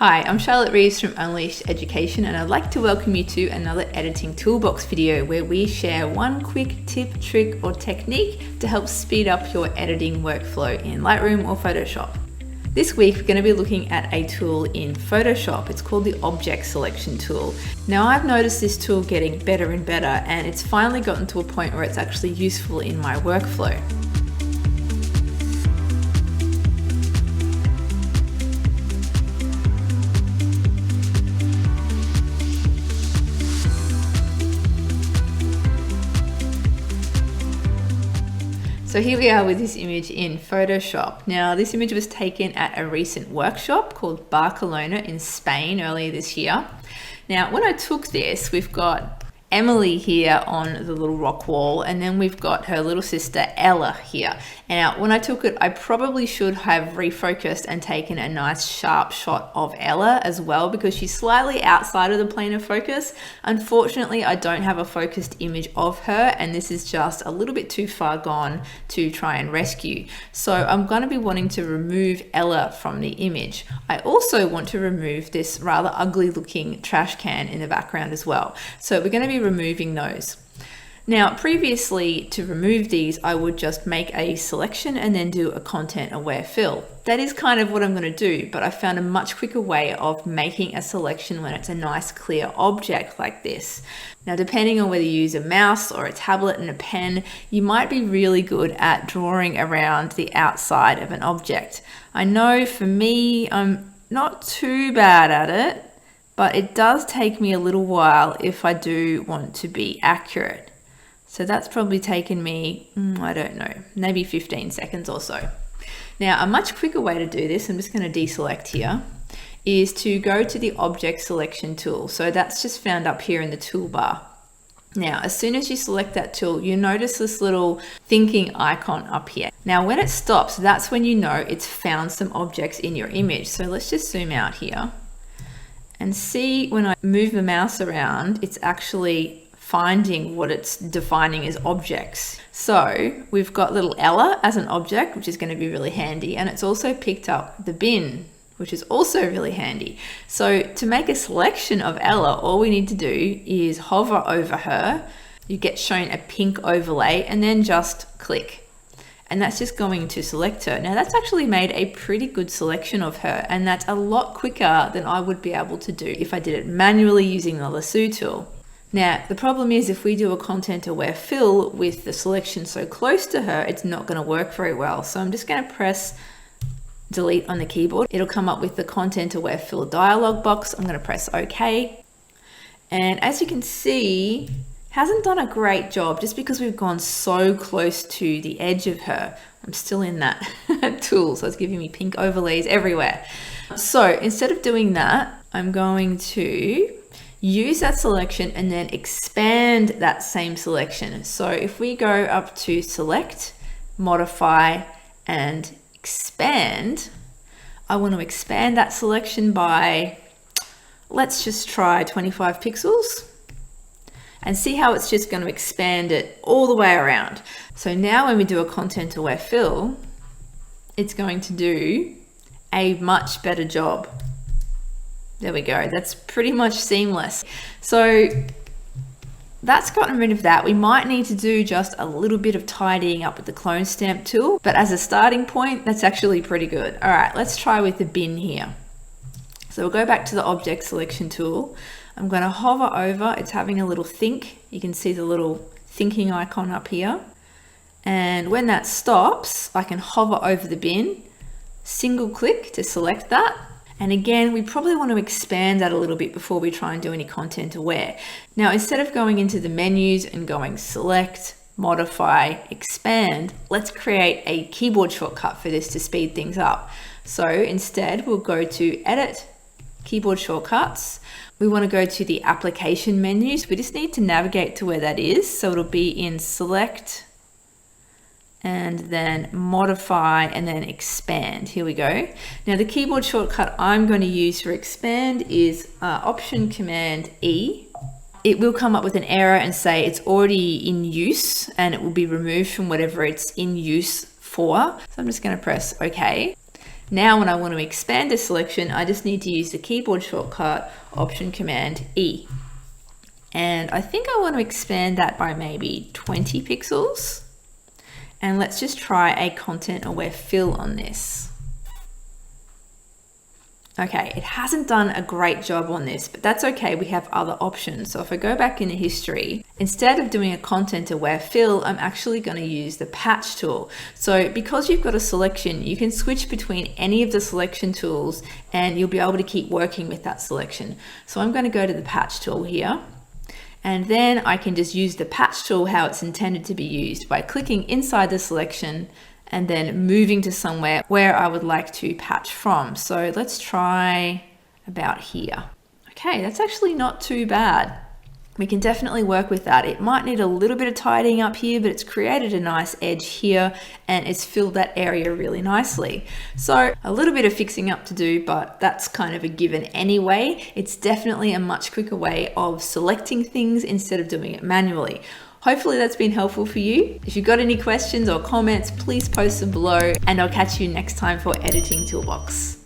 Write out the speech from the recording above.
Hi, I'm Charlotte Reeves from Unleashed Education, and I'd like to welcome you to another editing toolbox video where we share one quick tip, trick, or technique to help speed up your editing workflow in Lightroom or Photoshop. This week, we're going to be looking at a tool in Photoshop. It's called the Object Selection tool. Now, I've noticed this tool getting better and better, and it's finally gotten to a point where it's actually useful in my workflow. So here we are with this image in Photoshop. Now, this image was taken at a recent workshop called Barcelona in Spain earlier this year. Now, when I took this, we've got Emily here on the little rock wall, and then we've got her little sister Ella here. Now, when I took it, I probably should have refocused and taken a nice sharp shot of Ella as well, because she's slightly outside of the plane of focus. Unfortunately, I don't have a focused image of her, and this is just a little bit too far gone to try and rescue. So I'm going to be wanting to remove Ella from the image. I also want to remove this rather ugly looking trash can in the background as well. So we're going to be removing those. Now, previously, to remove these, I would just make a selection and then do a content aware fill. That is kind of what I'm going to do, but I found a much quicker way of making a selection when it's a nice clear object like this. Now, depending on whether you use a mouse or a tablet and a pen, you might be really good at drawing around the outside of an object. I know for me, I'm not too bad at it, but it does take me a little while if I do want to be accurate. So that's probably taken me, I don't know, maybe 15 seconds or so. Now, a much quicker way to do this, I'm just going to deselect here, is to go to the Object Selection tool. So that's just found up here in the toolbar. Now, as soon as you select that tool, you notice this little thinking icon up here. Now, when it stops, that's when you know it's found some objects in your image. So let's just zoom out here and see when I move the mouse around, it's actually finding what it's defining as objects. So we've got little Ella as an object, which is going to be really handy. And it's also picked up the bin, which is also really handy. So to make a selection of Ella, all we need to do is hover over her. You get shown a pink overlay and then just click. And that's just going to select her. Now, that's actually made a pretty good selection of her, and that's a lot quicker than I would be able to do if I did it manually using the lasso tool. Now, the problem is if we do a content aware fill with the selection so close to her, it's not going to work very well. So I'm just going to press delete on the keyboard. It'll come up with the content aware fill dialog box. I'm going to press OK. And as you can see, hasn't done a great job just because we've gone so close to the edge of her. I'm still in that tool, so it's giving me pink overlays everywhere. So instead of doing that, I'm going to use that selection and then expand that same selection. So if we go up to select, modify, and expand, I want to expand that selection by, let's just try 25 pixels. And see how it's just going to expand it all the way around. So now when we do a content aware fill, it's going to do a much better job. There we go. That's pretty much seamless. So that's gotten rid of that. We might need to do just a little bit of tidying up with the clone stamp tool, but as a starting point, that's actually pretty good. All right, let's try with the bin here. So we'll go back to the Object Selection tool. I'm going to hover over, it's having a little think. You can see the little thinking icon up here. And when that stops, I can hover over the bin, single click to select that. And again, we probably want to expand that a little bit before we try and do any content aware. Now, instead of going into the menus and going select, modify, expand, let's create a keyboard shortcut for this to speed things up. So instead, we'll go to edit, keyboard shortcuts. We want to go to the application menus. We just need to navigate to where that is. So it'll be in select and then modify and then expand. Here we go. Now the keyboard shortcut I'm going to use for expand is Option Command E. It will come up with an error and say it's already in use and it will be removed from whatever it's in use for. So I'm just going to press OK. Now when I want to expand a selection, I just need to use the keyboard shortcut Option Command E. And I think I want to expand that by maybe 20 pixels. And let's just try a content aware fill on this. Okay, it hasn't done a great job on this, but that's okay, we have other options. So if I go back into history, instead of doing a content aware fill, I'm actually going to use the patch tool. So because you've got a selection, you can switch between any of the selection tools and you'll be able to keep working with that selection. So I'm going to go to the patch tool here. And then I can just use the patch tool how it's intended to be used by clicking inside the selection and then moving to somewhere where I would like to patch from. So let's try about here. Okay, that's actually not too bad. We can definitely work with that. It might need a little bit of tidying up here, but it's created a nice edge here and it's filled that area really nicely. So a little bit of fixing up to do, but that's kind of a given anyway. It's definitely a much quicker way of selecting things instead of doing it manually. Hopefully that's been helpful for you. If you've got any questions or comments, please post them below and I'll catch you next time for Editing Toolbox.